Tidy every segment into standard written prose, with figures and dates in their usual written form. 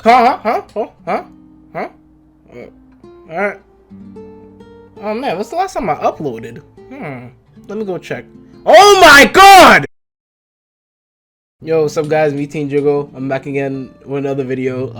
Huh? Alright. Oh man, what's the last time I uploaded? Let me go check. Oh my god! Yo, what's up guys, me tnjugo. I'm back again with another video.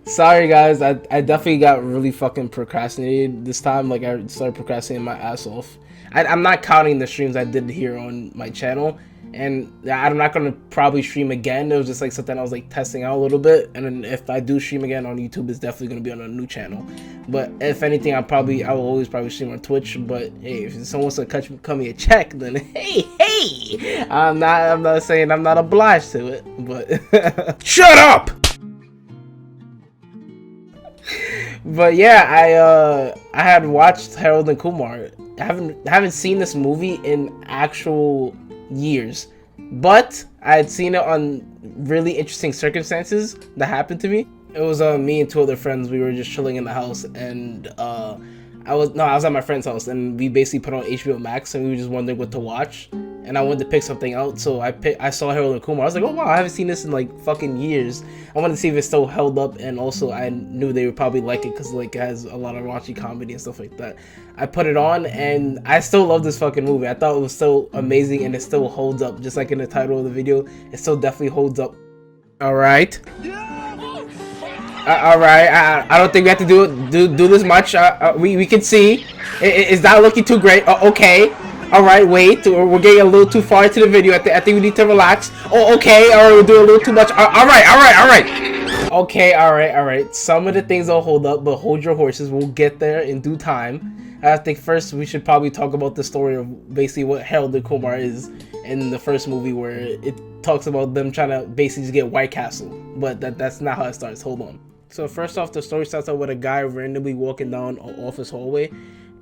Sorry guys, I definitely got really fucking procrastinated this time. Like, I started procrastinating my ass off. I'm not counting the streams I did here on my channel, and I'm not gonna probably stream again. It was just like something I was like testing out a little bit, and then if I do stream again on YouTube, it's definitely gonna be on a new channel. But if anything, I will always probably stream on Twitch. But hey, if someone wants to cut me a check, then hey, I'm not saying I'm not obliged to it, but shut up. But yeah, I had watched Harold and Kumar. I haven't seen this movie in actual years, but I had seen it on really interesting circumstances that happened to me. It was me and two other friends. We were just chilling in the house, and I was at my friend's house, and we basically put on HBO Max, and we were just wondering what to watch. And I wanted to pick something out, so I saw Harold and Kumar. I was like, oh wow, I haven't seen this in like fucking years. I wanted to see if it still held up, and also I knew they would probably like it because like it has a lot of raunchy comedy and stuff like that. I put it on, and I still love this fucking movie. I thought it was so amazing, and it still holds up, just like in the title of the video. It still definitely holds up. All right. All right. I don't think we have to do this much. We can see. It's not looking too great. Okay. All right, wait. We're getting a little too far into the video. I think we need to relax. Oh, okay. All right, we're doing a little too much. All right. Okay, all right. Some of the things will hold up, but hold your horses. We'll get there in due time. I think first we should probably talk about the story of basically what Harold and Kumar is in the first movie, where it talks about them trying to basically just get White Castle. But that's not how it starts. Hold on. So first off, the story starts out with a guy randomly walking down an office hallway,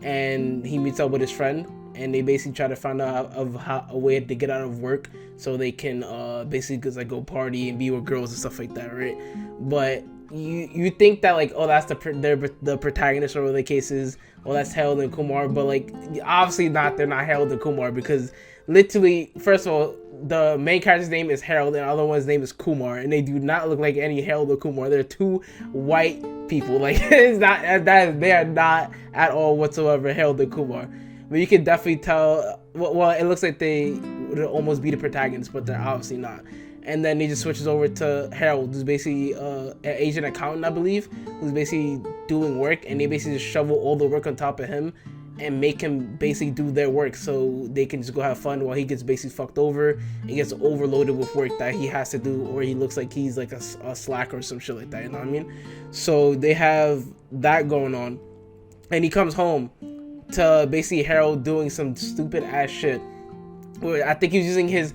and he meets up with his friend. And they basically try to find out a way to get out of work so they can basically like go party and be with girls and stuff like that, right? But you think that like, oh, that's the protagonist or whatever the case is, well, that's Harold and Kumar, but like obviously not. They're not Harold and Kumar, because literally, first of all, the main character's name is Harold and the other one's name is Kumar, and they do not look like any Harold or Kumar. They're two white people. Like it's not that they are not at all whatsoever Harold and Kumar. But you can definitely tell, well, it looks like they would almost be the protagonists, but they're obviously not. And then he just switches over to Harold, who's basically an Asian accountant, I believe, who's basically doing work, and they basically just shovel all the work on top of him and make him basically do their work so they can just go have fun while he gets basically fucked over and gets overloaded with work that he has to do, or he looks like he's like a slacker or some shit like that, you know what I mean? So they have that going on, and he comes home to basically Harold doing some stupid ass shit. Where I think he was using his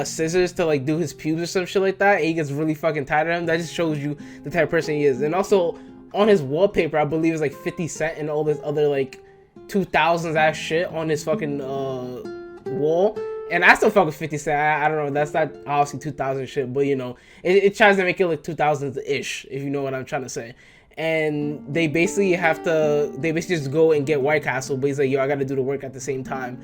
scissors to like do his pubes or some shit like that, and he gets really fucking tired of him. That just shows you the type of person he is. And also on his wallpaper, I believe it's like 50 Cent and all this other like 2000s ass shit on his fucking wall. And I still fuck with 50 Cent. I don't know, that's not obviously 2000 shit, but you know, it tries to make it look 2000s ish, if you know what I'm trying to say. And they basically just go and get White Castle, but he's like, yo, I gotta do the work at the same time.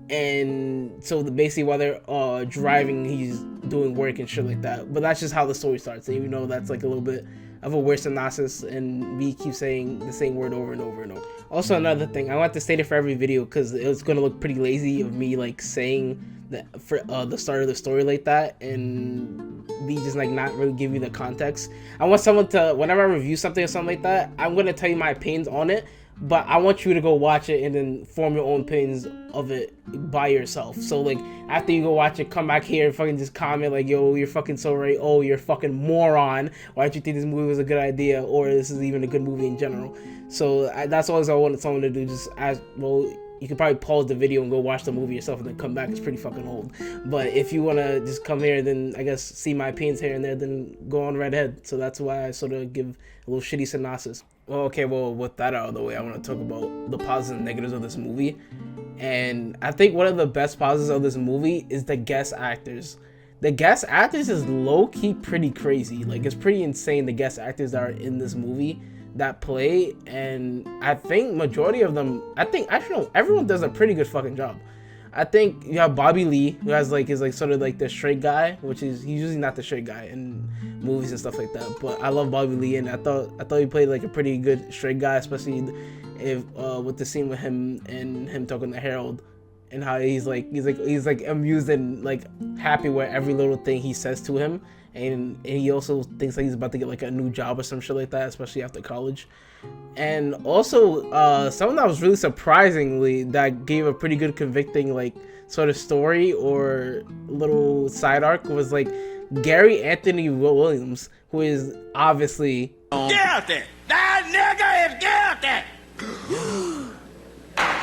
And so basically while they're driving, he's doing work and shit like that. But that's just how the story starts, and you know that's like a little bit of a weird synopsis, and we keep saying the same word over and over and over. Also, another thing, I want to state it for every video because it's gonna look pretty lazy of me like saying that for the start of the story like that, and me just like not really give you the context. I want someone to, whenever I review something or something like that, I'm gonna tell you my opinions on it, but I want you to go watch it and then form your own opinions of it by yourself. So like after you go watch it, come back here and fucking just comment like, yo, you're fucking so right, oh, you're a fucking moron, why don't you think this movie was a good idea, or this is even a good movie in general. So that's always I wanted someone to do, just as well. You could probably pause the video and go watch the movie yourself and then come back. It's pretty fucking old. But if you want to just come here, then I guess see my opinions here and there, then go on right ahead. So that's why I sort of give a little shitty synopsis. Well, okay, well, with that out of the way, I want to talk about the positives and negatives of this movie. And I think one of the best positives of this movie is the guest actors. The guest actors is low-key pretty crazy. Like, it's pretty insane, the guest actors that are in this movie that play, and I think majority of them, I think, actually no, everyone does a pretty good fucking job. I think you have Bobby Lee, who has like is like sort of like the straight guy, which is he's usually not the straight guy in movies and stuff like that. But I love Bobby Lee, and I thought he played like a pretty good straight guy, especially if with the scene with him and him talking to Harold, and how he's like amused and like happy with every little thing he says to him, and he also thinks like he's about to get like a new job or some shit like that, especially after college. And also something that was really surprisingly that gave a pretty good convicting like sort of story or little side arc was like Gary Anthony Williams, who is obviously guilty. That nigga is guilty.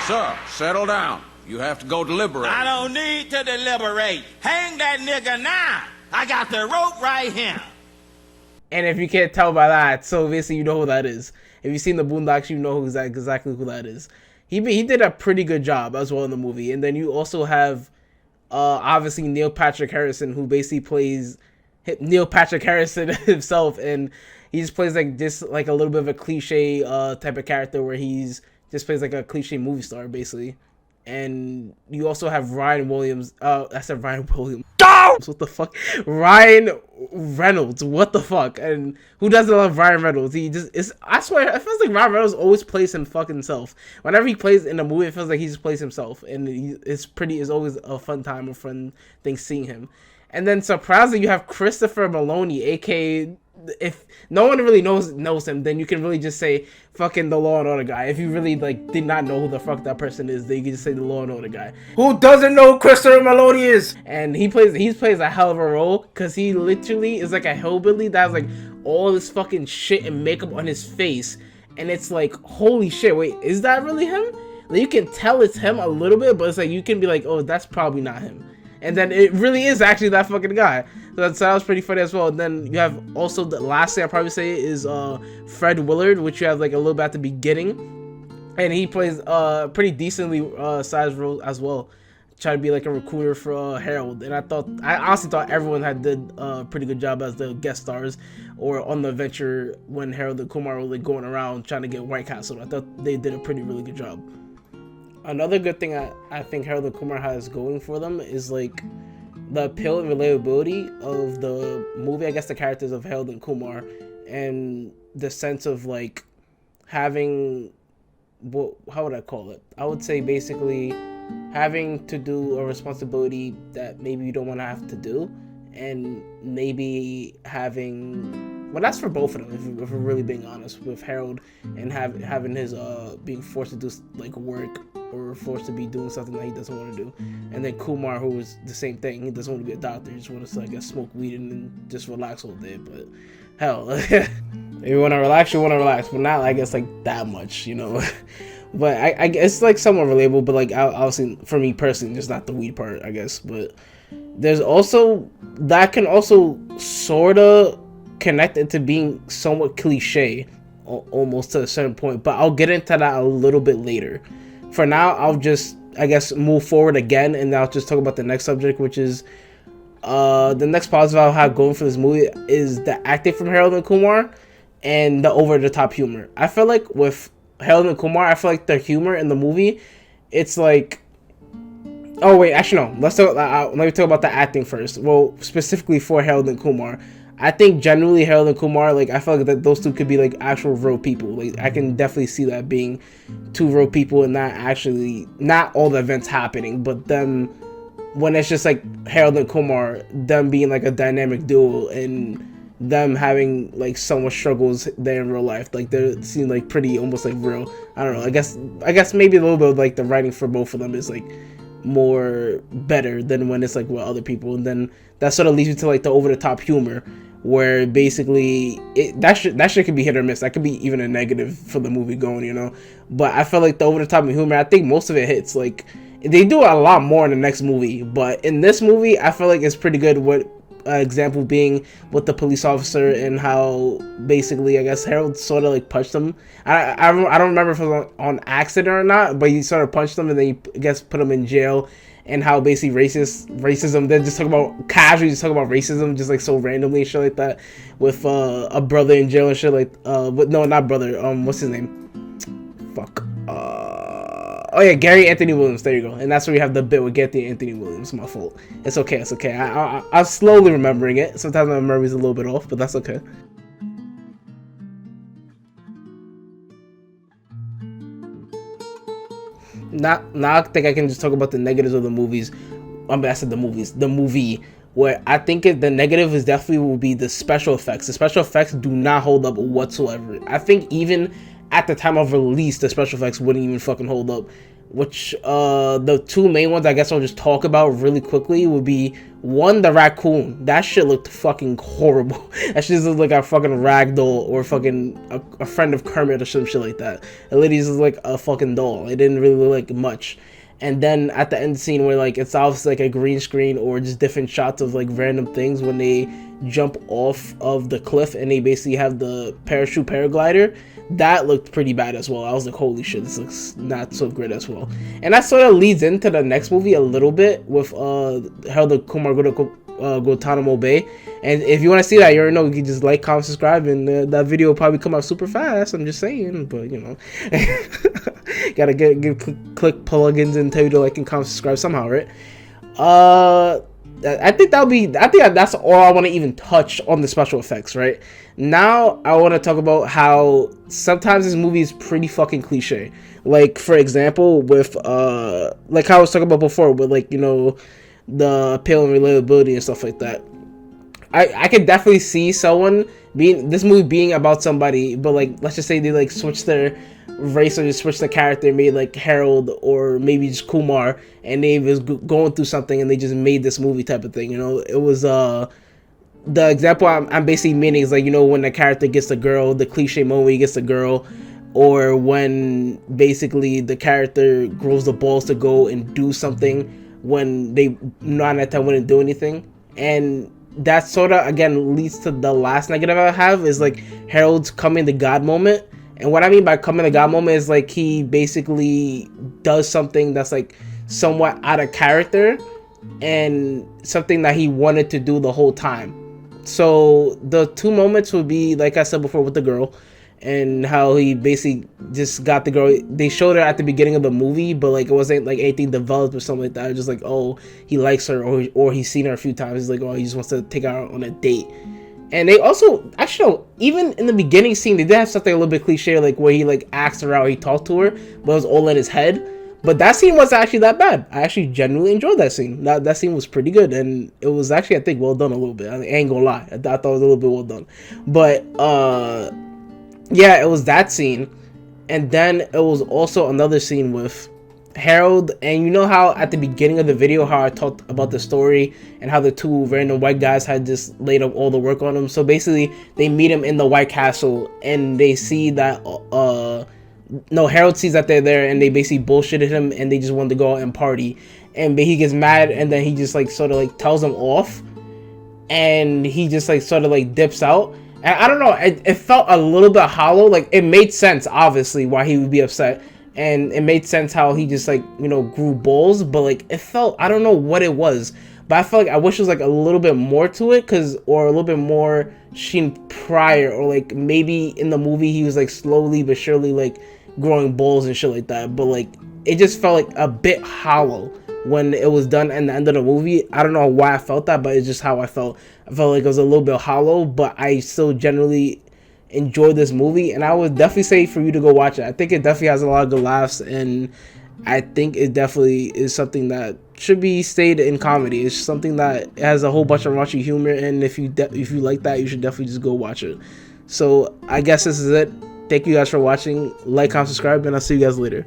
Sir, settle down. You have to go deliberate. I don't need to deliberate. Hang that nigga now. I got the rope right here. And if you can't tell by that, so basically you know who that is. If you've seen the Boondocks, you know exactly who that is. He did a pretty good job as well in the movie. And then you also have obviously Neil Patrick Harrison, who basically plays Neil Patrick Harrison himself, and he just plays like this like a little bit of a cliche type of character where he's just plays like a cliche movie star basically. And you also have Ryan Williams. I said Ryan Williams. What the fuck? Ryan Reynolds. What the fuck? And who doesn't love Ryan Reynolds? He just is. I swear, it feels like Ryan Reynolds always plays him fucking self. Whenever he plays in a movie, it feels like he just plays himself, and it's always a fun time, a fun thing seeing him. And then surprisingly, you have Christopher Maloney, aka if no one really knows him, then you can really just say fucking the Law and Order guy. If you really like did not know who the fuck that person is, then you can just say the Law and Order guy. Who doesn't know who Christopher Maloney is? And he plays a hell of a role, because he literally is like a hillbilly that has like all this fucking shit and makeup on his face, and it's like holy shit, wait, is that really him? Like, you can tell it's him a little bit, but it's like you can be like, oh, that's probably not him. And then it really is actually that fucking guy. So that was pretty funny as well. And then you have also the last thing I'll probably say is Fred Willard, which you have like a little bit at the beginning. And he plays pretty decently sized role as well. Try to be like a recruiter for Harold. And I honestly thought everyone had did a pretty good job as the guest stars or on the adventure when Harold and Kumar were like going around trying to get White Castle. I thought they did a really good job. Another good thing I think Harold and Kumar has going for them is like the appeal and relatability of the movie. I guess the characters of Harold and Kumar, and the sense of like having, how would I call it? I would say basically having to do a responsibility that maybe you don't want to have to do, and maybe having, well, that's for both of them if we're really being honest, with Harold and having his being forced to do like work or forced to be doing something that he doesn't want to do, and then Kumar, who is the same thing. He doesn't want to be a doctor. He just wants to like smoke weed and then just relax all day. But hell, if you want to relax, you want to relax, but not I guess like that much, you know. But I guess it's like somewhat relatable, but like obviously for me personally, just not the weed part, I guess. But there's also that can also sort of connect into being somewhat cliche, almost to a certain point. But I'll get into that a little bit later. For now, I'll just, I guess, move forward again, and I'll just talk about the next subject, which is the next positive I'll have going for this movie is the acting from Harold and Kumar and the over-the-top humor. I feel like with Harold and Kumar, I feel like the humor in the movie, it's like, oh wait, actually no, let me talk about the acting first. Well, specifically for Harold and Kumar, I think generally Harold and Kumar, like I feel like that those two could be like actual real people. Like I can definitely see that being two real people and not all the events happening, but them when it's just like Harold and Kumar, them being like a dynamic duo and them having like so much struggles there in real life. Like they seem like pretty almost like real. I don't know. I guess maybe a little bit of like the writing for both of them is like more better than when it's like with other people, and then that sort of leads you to like the over the top humor, where basically that shit could be hit or miss. That could be even a negative for the movie going, you know. But I feel like the over the top humor, I think most of it hits. Like they do a lot more in the next movie, but in this movie, I feel like it's pretty good. What example being with the police officer and how basically I guess Harold sort of like punched him. I don't remember if it was on accident or not, but he sort of punched him and then he I guess put him in jail. And how basically racism, they're just talking about casually, just talking about racism, just like so randomly and shit like that, with a brother in jail and shit like, but no, not brother, what's his name? Fuck. Oh yeah, Gary Anthony Williams. There you go. And that's where we have the bit with Gary Anthony Williams. My fault. It's okay. It's okay. I'm slowly remembering it. Sometimes my memory's a little bit off, but that's okay. Now I think I can just talk about the negatives of the movies. I said the movies. The movie. Where I think the negative is definitely will be the special effects. The special effects do not hold up whatsoever. I think even at the time of release, the special effects wouldn't even fucking hold up. Which the two main ones I guess I'll just talk about really quickly would be one, the raccoon. That shit looked fucking horrible. That shit looked like a fucking ragdoll or fucking a friend of Kermit or some shit like that. It literally is like a fucking doll. It didn't really look like much. And then at the end scene where like it's obviously like a green screen or just different shots of like random things when they jump off of the cliff and they basically have the parachute paraglider, that looked pretty bad as well. I was like, holy shit, this looks not so great as well. And that sort of leads into the next movie a little bit with Harold and Kumar go to Guantanamo Bay. And if you want to see that, you already know, you can just like, comment, subscribe, and that video will probably come out super fast. I'm just saying, but you know, gotta click plugins and tell you to like and comment, subscribe somehow, right? I think that's all I want to even touch on the special effects, right? Now I want to talk about how sometimes this movie is pretty fucking cliche. Like for example, with like how I was talking about before, with like, you know, the appeal and relatability and stuff like that. I could definitely see someone this movie being about somebody, but like let's just say they like switch their race or just switch the character, made like Harold or maybe just Kumar, and they was going through something and they just made this movie type of thing. You know, it was the example I'm basically meaning is like, you know, when the character gets the girl, the cliche moment he gets the girl, or when basically the character grows the balls to go and do something when they not at that time wouldn't do anything. And that sort of again leads to the last negative I have is like Harold's coming to God moment. And what I mean by coming to God moment is like he basically does something that's like somewhat out of character and something that he wanted to do the whole time. So the two moments would be, like I said before, with the girl and how he basically just got the girl. They showed her at the beginning of the movie, but like it wasn't like anything developed or something like that. It was just like, oh, he likes her, or he's seen her a few times. He's like, oh, he just wants to take her out on a date. And they also, actually, no, even in the beginning scene, they did have something a little bit cliche, like where he like asked her out, he talked to her, but it was all in his head. But that scene wasn't actually that bad. I actually genuinely enjoyed that scene. That scene was pretty good, and it was actually, I think, well done a little bit. I ain't gonna lie, I thought it was a little bit well done. But yeah, it was that scene, and then it was also another scene with Harold. And you know how at the beginning of the video, how I talked about the story and how the two random white guys had just laid up all the work on him. So basically, they meet him in the White Castle, and they see that no, Harold sees that they're there, and they basically bullshitted him, and they just wanted to go out and party. And he gets mad, and then he just like sort of like tells them off, and he just like sort of like dips out. And I don't know, it felt a little bit hollow. Like it made sense, obviously, why he would be upset, and it made sense how he just like, you know, grew balls. But like it felt, I don't know what it was, but I felt like I wish there was like a little bit more to it, or a little bit more seen prior, or like maybe in the movie he was like slowly but surely like growing balls and shit like that. But like it just felt like a bit hollow when it was done in the end of the movie. I don't know why I felt that, but it's just how I felt. I felt like it was a little bit hollow, but I still generally enjoyed this movie, and I would definitely say for you to go watch it. I think it definitely has a lot of good laughs, and I think it definitely is something that should be stayed in comedy. It's something that has a whole bunch of raunchy humor, and if you like that, you should definitely just go watch it. So I guess this is it. Thank you guys for watching. Like, comment, subscribe, and I'll see you guys later.